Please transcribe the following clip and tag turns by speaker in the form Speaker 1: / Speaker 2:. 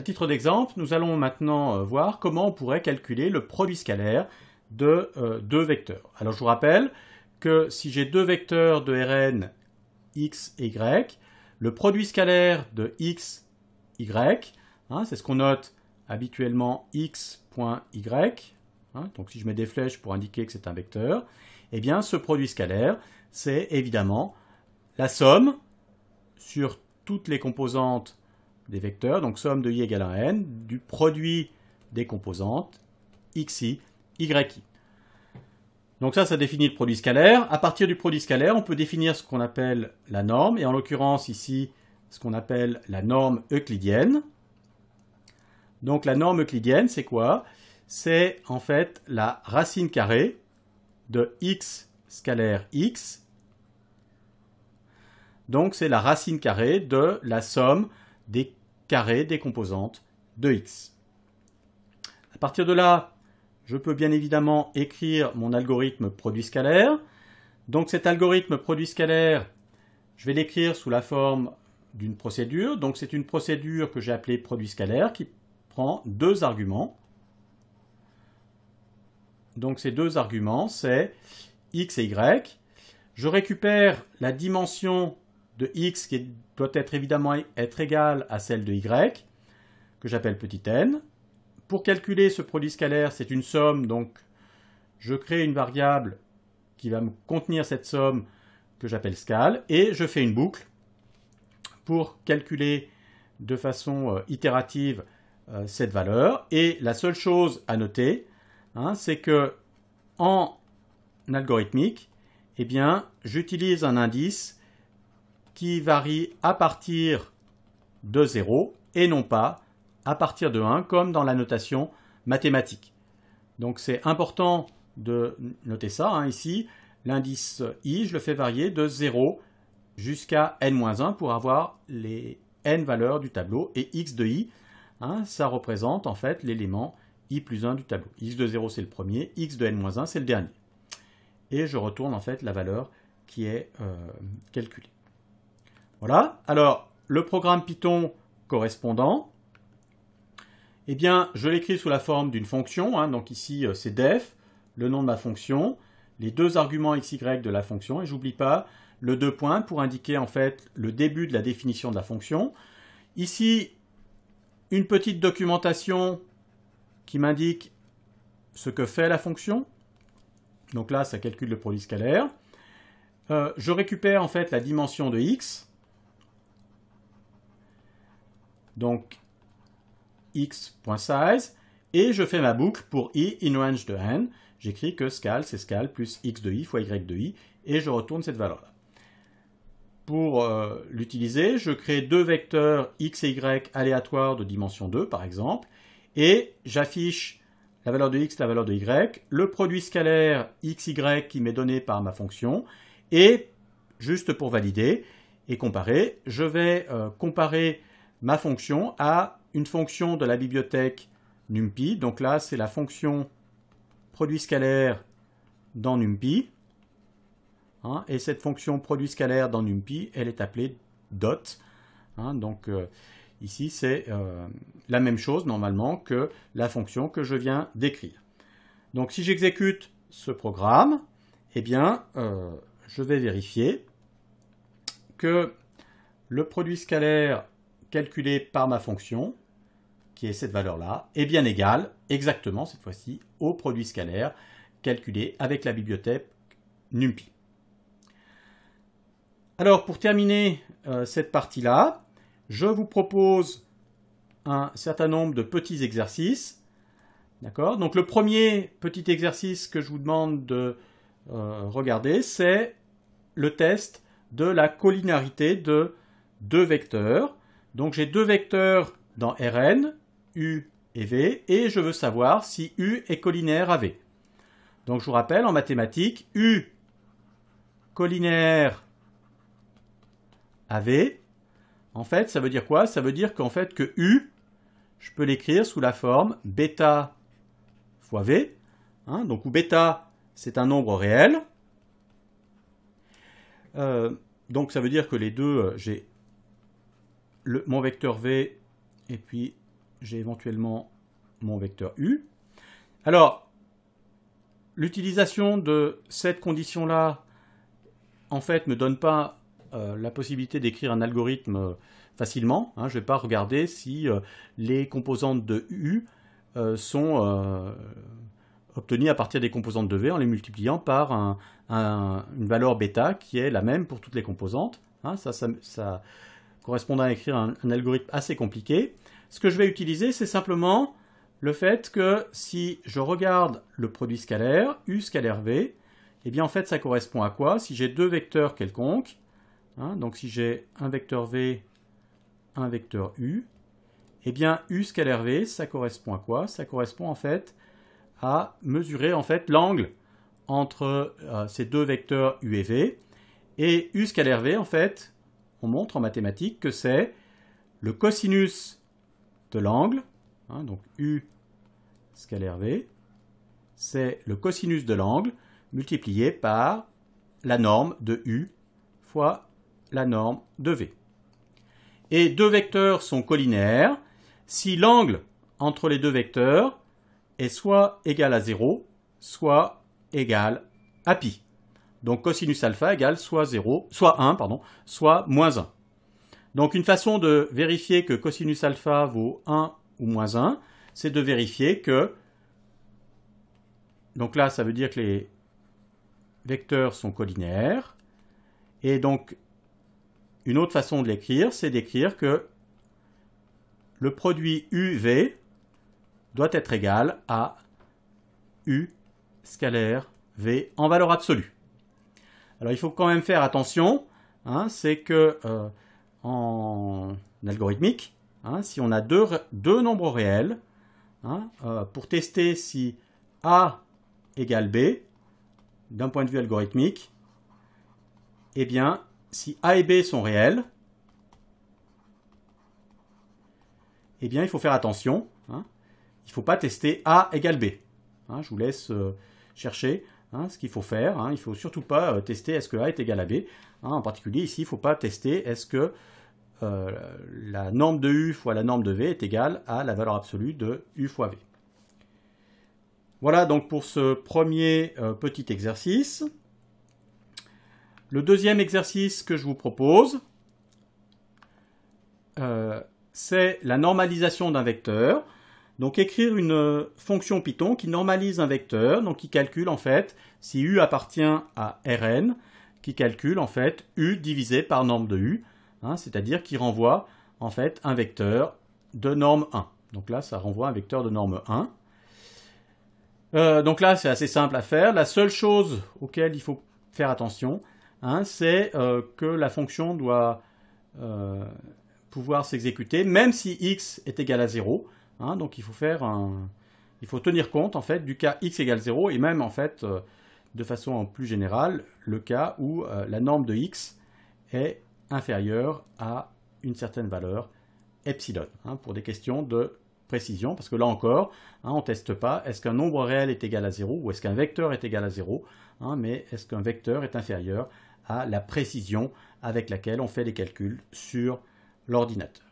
Speaker 1: À titre d'exemple, nous allons maintenant voir comment on pourrait calculer le produit scalaire de deux vecteurs. Alors je vous rappelle que si j'ai deux vecteurs de Rn x et y, le produit scalaire de x, y, c'est ce qu'on note habituellement x.y, donc si je mets des flèches pour indiquer que c'est un vecteur, eh bien ce produit scalaire, c'est évidemment la somme sur toutes les composantes des vecteurs, donc somme de i égale à n, du produit des composantes xi, yi. Donc ça définit le produit scalaire. À partir du produit scalaire, on peut définir ce qu'on appelle la norme, et en l'occurrence ici, ce qu'on appelle la norme euclidienne. Donc la norme euclidienne, c'est quoi? C'est en fait la racine carrée de x scalaire x. Donc c'est la racine carrée de la somme des carrés des composantes de x. À partir de là, je peux bien évidemment écrire mon algorithme produit scalaire. Donc cet algorithme produit scalaire, je vais l'écrire sous la forme d'une procédure. Donc c'est une procédure que j'ai appelée produit scalaire qui prend deux arguments. Donc ces deux arguments, c'est x et y. Je récupère la dimension de x qui doit être évidemment égale à celle de y, que j'appelle petit n. Pour calculer ce produit scalaire, c'est une somme, donc je crée une variable qui va me contenir cette somme que j'appelle scal, et je fais une boucle pour calculer de façon itérative cette valeur. Et la seule chose à noter, c'est que en algorithmique, eh bien, j'utilise un indice qui varie à partir de 0 et non pas à partir de 1 comme dans la notation mathématique. Donc c'est important de noter ça. Ici, l'indice i, je le fais varier de 0 jusqu'à n-1 pour avoir les n valeurs du tableau. Et x de i, ça représente en fait l'élément i plus 1 du tableau. X de 0 c'est le premier, x de n-1 c'est le dernier. Et je retourne en fait la valeur qui est calculée. Voilà, alors le programme Python correspondant, eh bien je l'écris sous la forme d'une fonction, donc ici c'est def, le nom de ma fonction, les deux arguments x, y de la fonction, et j'oublie pas le deux points pour indiquer en fait le début de la définition de la fonction. Ici, une petite documentation qui m'indique ce que fait la fonction. Donc là, ça calcule le produit scalaire. Je récupère en fait la dimension de x. Donc x.size. Et je fais ma boucle pour i in range de n. J'écris que scal, c'est scal plus x de i fois y de i. Et je retourne cette valeur-là. Pour l'utiliser, je crée deux vecteurs x et y aléatoires de dimension 2, par exemple. Et j'affiche la valeur de x, la valeur de y, le produit scalaire xy qui m'est donné par ma fonction, et juste pour valider et comparer, je vais comparer ma fonction à une fonction de la bibliothèque NumPy. Donc là, c'est la fonction produit scalaire dans NumPy. Et cette fonction produit scalaire dans NumPy, elle est appelée dot. Donc ici, c'est la même chose normalement que la fonction que je viens d'écrire. Donc si j'exécute ce programme, eh bien, je vais vérifier que le produit scalaire calculé par ma fonction, qui est cette valeur-là, est bien égal, exactement cette fois-ci, au produit scalaire calculé avec la bibliothèque NumPy. Alors, pour terminer cette partie-là, je vous propose un certain nombre de petits exercices. D'accord ? Donc, le premier petit exercice que je vous demande de regarder, c'est le test de la collinéarité de deux vecteurs. Donc, j'ai deux vecteurs dans Rn, U et V, et je veux savoir si U est collinaire à V. Donc, je vous rappelle, en mathématiques, U collinaire à V, en fait, ça veut dire quoi? Ça veut dire qu'en fait, que U, je peux l'écrire sous la forme bêta fois V, donc où bêta, c'est un nombre réel. Donc, ça veut dire que les deux, j'ai mon vecteur V et puis j'ai éventuellement mon vecteur U. Alors, l'utilisation de cette condition-là, en fait, ne donne pas la possibilité d'écrire un algorithme facilement. Hein. Je ne vais pas regarder si les composantes de U sont obtenues à partir des composantes de V en les multipliant par une valeur bêta qui est la même pour toutes les composantes. Hein. Ça correspond à écrire un algorithme assez compliqué. Ce que je vais utiliser, c'est simplement le fait que si je regarde le produit scalaire, U scalaire V, eh bien en fait ça correspond à quoi? Si j'ai deux vecteurs quelconques, hein, donc si j'ai un vecteur V, un vecteur U, eh bien U scalaire V, ça correspond à quoi? Ça correspond en fait à mesurer en fait l'angle entre ces deux vecteurs U et V. Et U scalaire V, en fait, on montre en mathématiques que c'est le cosinus de l'angle, hein, donc U scalaire V, c'est le cosinus de l'angle multiplié par la norme de U fois la norme de V. Et deux vecteurs sont collinéaires si l'angle entre les deux vecteurs est soit égal à 0, soit égal à pi. Donc cosinus alpha égale soit 0, soit 1, pardon, soit moins 1. Donc une façon de vérifier que cosinus alpha vaut 1 ou moins 1, c'est de vérifier que, donc là ça veut dire que les vecteurs sont collinéaires, et donc une autre façon de l'écrire, c'est d'écrire que le produit UV doit être égal à U scalaire V en valeur absolue. Alors il faut quand même faire attention, hein, c'est que en algorithmique, hein, si on a deux nombres réels, hein, pour tester si A égale B, d'un point de vue algorithmique, eh bien, si A et B sont réels, eh bien, il faut faire attention. Hein, il ne faut pas tester A égale B. Hein, je vous laisse chercher ce qu'il faut faire. Hein, il ne faut surtout pas tester est-ce que A est égal à B. Hein, en particulier, ici, il ne faut pas tester est-ce que la norme de U fois la norme de V est égale à la valeur absolue de U fois V. Voilà donc pour ce premier petit exercice. Le deuxième exercice que je vous propose, c'est la normalisation d'un vecteur. Donc écrire une fonction Python qui normalise un vecteur, donc qui calcule en fait, si U appartient à Rn, qui calcule en fait U divisé par norme de U, hein, c'est-à-dire qui renvoie en fait un vecteur de norme 1. Donc là, ça renvoie un vecteur de norme 1. Donc là, c'est assez simple à faire. La seule chose auquel il faut faire attention, hein, c'est que la fonction doit pouvoir s'exécuter, même si x est égal à 0. Hein, donc il faut tenir compte en fait du cas x égale 0 et même en fait de façon plus générale le cas où la norme de x est inférieure à une certaine valeur epsilon, hein, pour des questions de précision, parce que là encore, hein, on ne teste pas est-ce qu'un nombre réel est égal à 0 ou est-ce qu'un vecteur est égal à 0, hein, mais est-ce qu'un vecteur est inférieur à la précision avec laquelle on fait les calculs sur l'ordinateur.